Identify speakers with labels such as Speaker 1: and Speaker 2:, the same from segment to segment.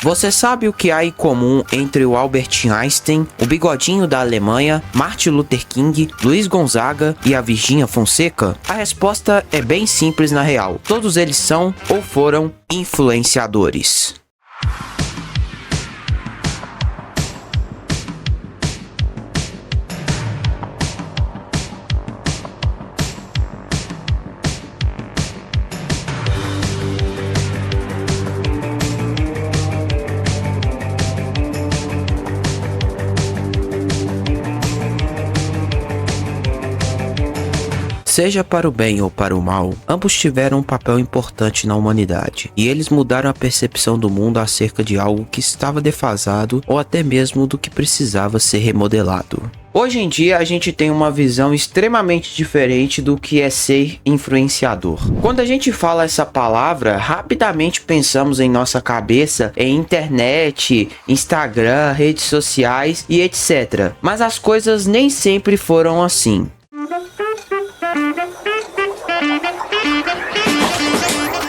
Speaker 1: Você sabe o que há em comum entre o Albert Einstein, o Bigodinho da Alemanha, Martin Luther King, Luiz Gonzaga e a Virgínia Fonseca? A resposta é bem simples na real. Todos eles são ou foram influenciadores. Seja para o bem ou para o mal, ambos tiveram um papel importante na humanidade, e eles mudaram a percepção do mundo acerca de algo que estava defasado ou até mesmo do que precisava ser remodelado. Hoje em dia a gente tem uma visão extremamente diferente do que é ser influenciador. Quando a gente fala essa palavra, rapidamente pensamos em nossa cabeça em internet, Instagram, redes sociais e etc. Mas as coisas nem sempre foram assim.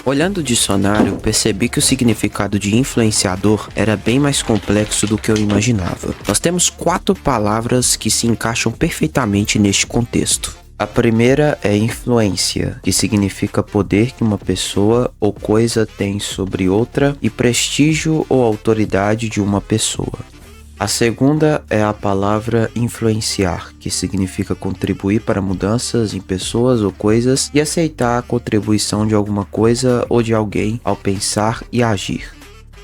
Speaker 1: Olhando o dicionário, percebi que o significado de influenciador era bem mais complexo do que eu imaginava. Nós temos 4 palavras que se encaixam perfeitamente neste contexto. A primeira é influência, que significa poder que uma pessoa ou coisa tem sobre outra e prestígio ou autoridade de uma pessoa. A segunda é a palavra influenciar, que significa contribuir para mudanças em pessoas ou coisas e aceitar a contribuição de alguma coisa ou de alguém ao pensar e agir.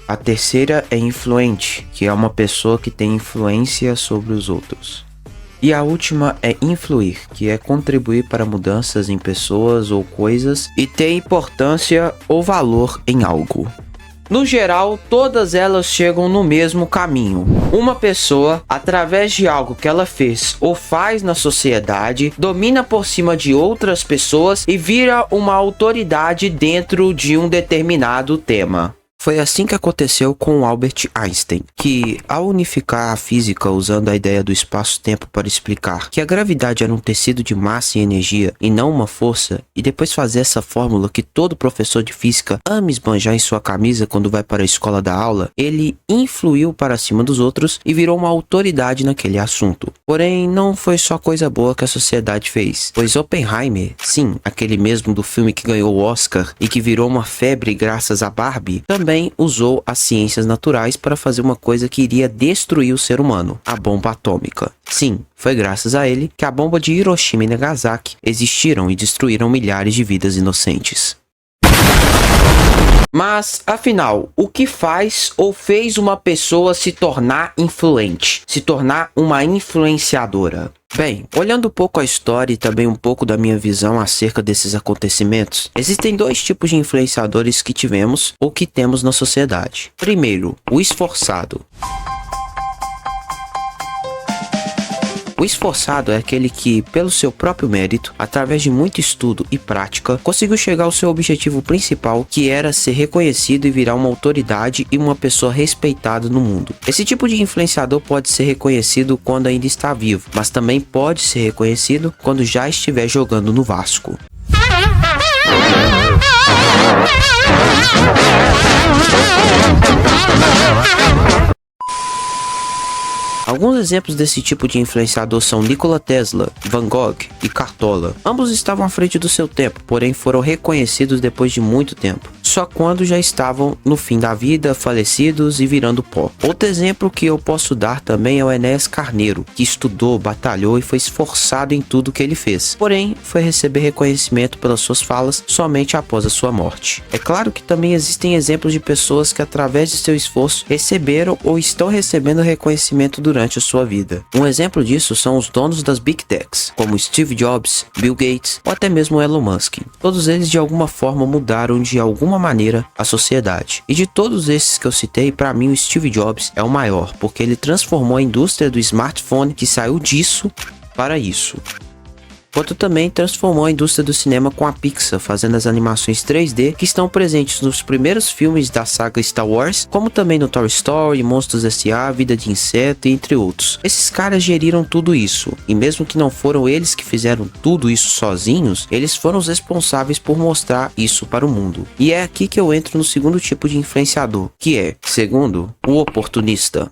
Speaker 1: A terceira é influente, que é uma pessoa que tem influência sobre os outros. E a última é influir, que é contribuir para mudanças em pessoas ou coisas e ter importância ou valor em algo. No geral, todas elas chegam no mesmo caminho. Uma pessoa, através de algo que ela fez ou faz na sociedade, domina por cima de outras pessoas e vira uma autoridade dentro de um determinado tema. Foi assim que aconteceu com Albert Einstein, que ao unificar a física usando a ideia do espaço-tempo para explicar que a gravidade era um tecido de massa e energia e não uma força, e depois fazer essa fórmula que todo professor de física ama esbanjar em sua camisa quando vai para a escola dar aula, ele influiu para cima dos outros e virou uma autoridade naquele assunto. Porém, não foi só coisa boa que a sociedade fez, pois Oppenheimer, sim, aquele mesmo do filme que ganhou o Oscar e que virou uma febre graças a Barbie, também usou as ciências naturais para fazer uma coisa que iria destruir o ser humano, a bomba atômica. Sim, foi graças a ele que a bomba de Hiroshima e Nagasaki existiram e destruíram milhares de vidas inocentes. Mas, afinal, o que faz ou fez uma pessoa se tornar influente, se tornar uma influenciadora? Bem, olhando um pouco a história e também um pouco da minha visão acerca desses acontecimentos, existem 2 tipos de influenciadores que tivemos ou que temos na sociedade. Primeiro, o esforçado. O esforçado é aquele que, pelo seu próprio mérito, através de muito estudo e prática, conseguiu chegar ao seu objetivo principal, que era ser reconhecido e virar uma autoridade e uma pessoa respeitada no mundo. Esse tipo de influenciador pode ser reconhecido quando ainda está vivo, mas também pode ser reconhecido quando já estiver jogando no Vasco. Alguns exemplos desse tipo de influenciador são Nikola Tesla, Van Gogh e Cartola. Ambos estavam à frente do seu tempo, porém foram reconhecidos depois de muito tempo, só quando já estavam no fim da vida, falecidos e virando pó. Outro exemplo que eu posso dar também é o Enéas Carneiro, que estudou, batalhou e foi esforçado em tudo que ele fez, porém foi receber reconhecimento pelas suas falas somente após a sua morte. É claro que também existem exemplos de pessoas que através de seu esforço receberam ou estão recebendo reconhecimento durante a sua vida. Um exemplo disso são os donos das Big Techs, como Steve Jobs, Bill Gates ou até mesmo Elon Musk. Todos eles de alguma forma mudaram de alguma maneira a sociedade. E de todos esses que eu citei, para mim o Steve Jobs é o maior, porque ele transformou a indústria do smartphone que saiu disso para isso. quanto também transformou a indústria do cinema com a Pixar, fazendo as animações 3D que estão presentes nos primeiros filmes da saga Star Wars, como também no Toy Story, Monstros S.A., Vida de Inseto, entre outros. Esses caras geriram tudo isso, e mesmo que não foram eles que fizeram tudo isso sozinhos, eles foram os responsáveis por mostrar isso para o mundo. E é aqui que eu entro no segundo tipo de influenciador, que é, segundo, o oportunista.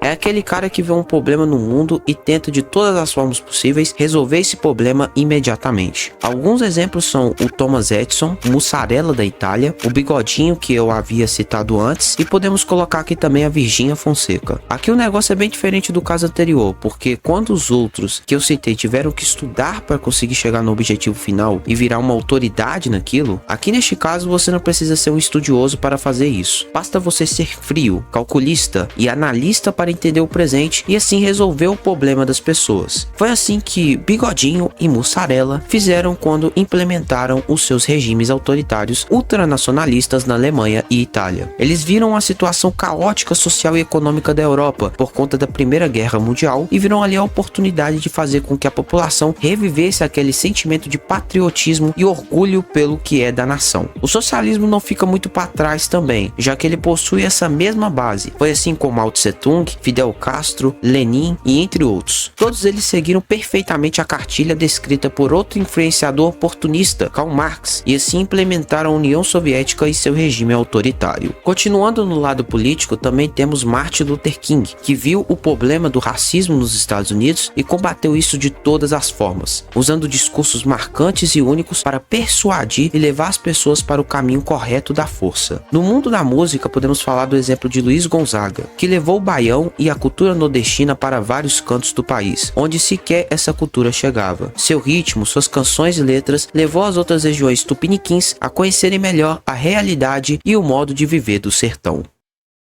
Speaker 1: É aquele cara que vê um problema no mundo e tenta de todas as formas possíveis resolver esse problema imediatamente. Alguns exemplos são o Thomas Edison, o Mussarela da Itália, o Bigodinho que eu havia citado antes, e podemos colocar aqui também a Virgínia Fonseca. Aqui o negócio é bem diferente do caso anterior, porque quando os outros que eu citei tiveram que estudar para conseguir chegar no objetivo final e virar uma autoridade naquilo, aqui neste caso você não precisa ser um estudioso para fazer isso. Basta você ser frio, calculista e analista para entender o presente e assim resolver o problema das pessoas. Foi assim que Bigodinho e Mussarela fizeram quando implementaram os seus regimes autoritários ultranacionalistas na Alemanha e Itália. Eles viram a situação caótica social e econômica da Europa por conta da Primeira Guerra Mundial e viram ali a oportunidade de fazer com que a população revivesse aquele sentimento de patriotismo e orgulho pelo que é da nação. O socialismo não fica muito para trás também, já que ele possui essa mesma base. Foi assim com Mao Tse Tung, Fidel Castro, Lenin e entre outros. Todos eles seguiram perfeitamente a cartilha descrita por outro influenciador oportunista, Karl Marx, e assim implementaram a União Soviética e seu regime autoritário. Continuando no lado político, também temos Martin Luther King, que viu o problema do racismo nos Estados Unidos e combateu isso de todas as formas, usando discursos marcantes e únicos para persuadir e levar as pessoas para o caminho correto da força. No mundo da música, podemos falar do exemplo de Luiz Gonzaga, que levou o baião e a cultura nordestina para vários cantos do país, onde sequer essa cultura chegava. Seu ritmo, suas canções e letras levou as outras regiões tupiniquins a conhecerem melhor a realidade e o modo de viver do sertão.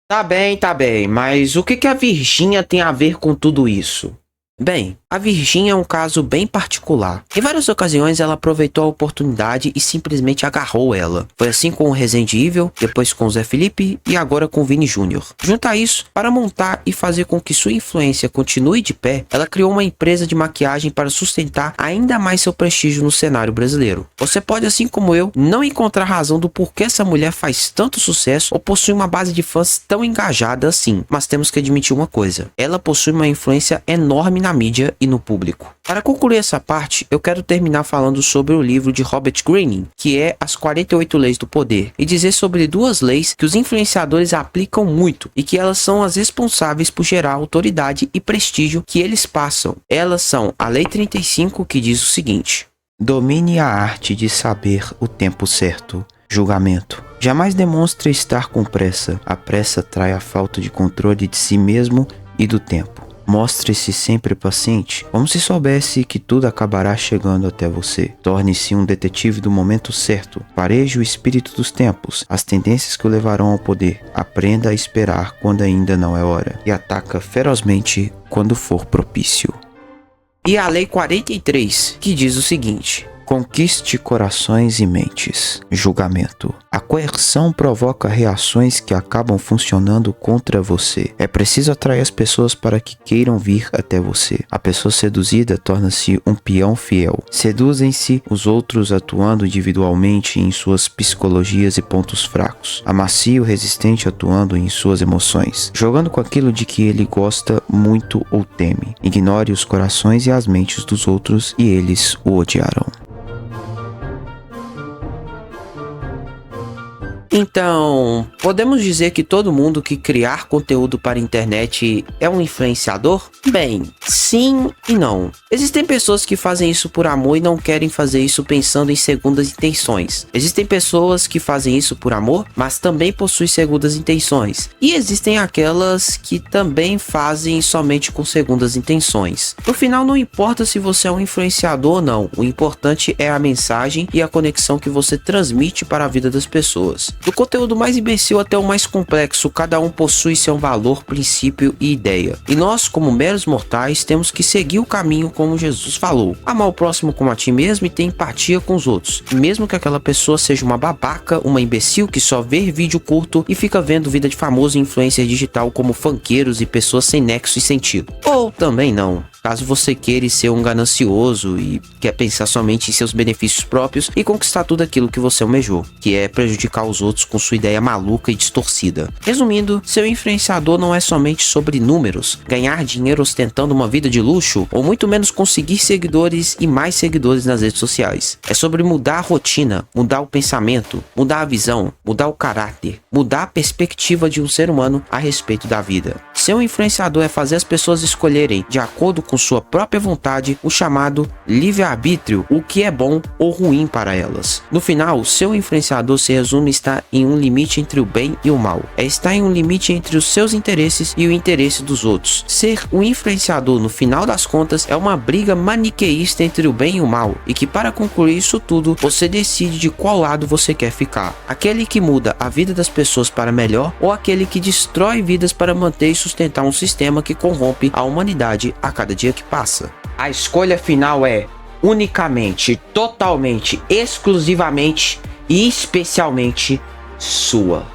Speaker 1: Tá bem, mas o que a Virgínia tem a ver com tudo isso? Bem, a Virgínia é um caso bem particular. Em várias ocasiões ela aproveitou a oportunidade e simplesmente agarrou ela. Foi assim com o Resident Evil, depois com o Zé Felipe e agora com o Vini Jr. Junto a isso, para montar e fazer com que sua influência continue de pé, ela criou uma empresa de maquiagem para sustentar ainda mais seu prestígio no cenário brasileiro. Você pode, assim como eu, não encontrar razão do porquê essa mulher faz tanto sucesso ou possui uma base de fãs tão engajada assim, mas temos que admitir uma coisa: ela possui uma influência enorme na mídia e no público. Para concluir essa parte, eu quero terminar falando sobre o livro de Robert Greene, que é As 48 Leis do Poder, e dizer sobre duas leis que os influenciadores aplicam muito e que elas são as responsáveis por gerar autoridade e prestígio que eles passam. Elas são a Lei 35, que diz o seguinte: domine a arte de saber o tempo certo. Julgamento. Jamais demonstre estar com pressa. A pressa trai a falta de controle de si mesmo e do tempo. Mostre-se sempre paciente, como se soubesse que tudo acabará chegando até você. Torne-se um detetive do momento certo. Pareje o espírito dos tempos, as tendências que o levarão ao poder. Aprenda a esperar quando ainda não é hora, e ataca ferozmente quando for propício. E a Lei 43, que diz o seguinte: conquiste corações e mentes. Julgamento. A coerção provoca reações que acabam funcionando contra você. É preciso atrair as pessoas para que queiram vir até você. A pessoa seduzida torna-se um peão fiel. Seduzem-se os outros atuando individualmente em suas psicologias e pontos fracos. Amacie o resistente atuando em suas emoções, jogando com aquilo de que ele gosta muito ou teme. Ignore os corações e as mentes dos outros e eles o odiarão. Então, podemos dizer que todo mundo que criar conteúdo para a internet é um influenciador? Bem, sim e não. Existem pessoas que fazem isso por amor e não querem fazer isso pensando em segundas intenções. Existem pessoas que fazem isso por amor, mas também possuem segundas intenções. E existem aquelas que também fazem somente com segundas intenções. No final, não importa se você é um influenciador ou não. O importante é a mensagem e a conexão que você transmite para a vida das pessoas. Do conteúdo mais imbecil até o mais complexo, cada um possui seu valor, princípio e ideia. E nós, como meros mortais, temos que seguir o caminho como Jesus falou. Amar o próximo como a ti mesmo e ter empatia com os outros. Mesmo que aquela pessoa seja uma babaca, uma imbecil que só vê vídeo curto e fica vendo vida de famoso influencer digital como funkeiros e pessoas sem nexo e sentido. Ou Ou também não, caso você queira ser um ganancioso e quer pensar somente em seus benefícios próprios e conquistar tudo aquilo que você almejou, que é prejudicar os outros com sua ideia maluca e distorcida. Resumindo, ser um influenciador não é somente sobre números, ganhar dinheiro ostentando uma vida de luxo, ou muito menos conseguir seguidores e mais seguidores nas redes sociais. É sobre mudar a rotina, mudar o pensamento, mudar a visão, mudar o caráter, mudar a perspectiva de um ser humano a respeito da vida. Ser um influenciador é fazer as pessoas escolherem, de acordo com sua própria vontade, o chamado livre-arbítrio, o que é bom ou ruim para elas. No final, ser um influenciador se resume a estar em um limite entre o bem e o mal. É estar em um limite entre os seus interesses e o interesse dos outros. Ser um influenciador, no final das contas, é uma briga maniqueísta entre o bem e o mal, e que para concluir isso tudo, você decide de qual lado você quer ficar. Aquele que muda a vida das pessoas para melhor, ou aquele que destrói vidas para manter e sustentar um sistema que corrompe a humanidade a cada dia que passa. A escolha final é unicamente, totalmente, exclusivamente e especialmente sua.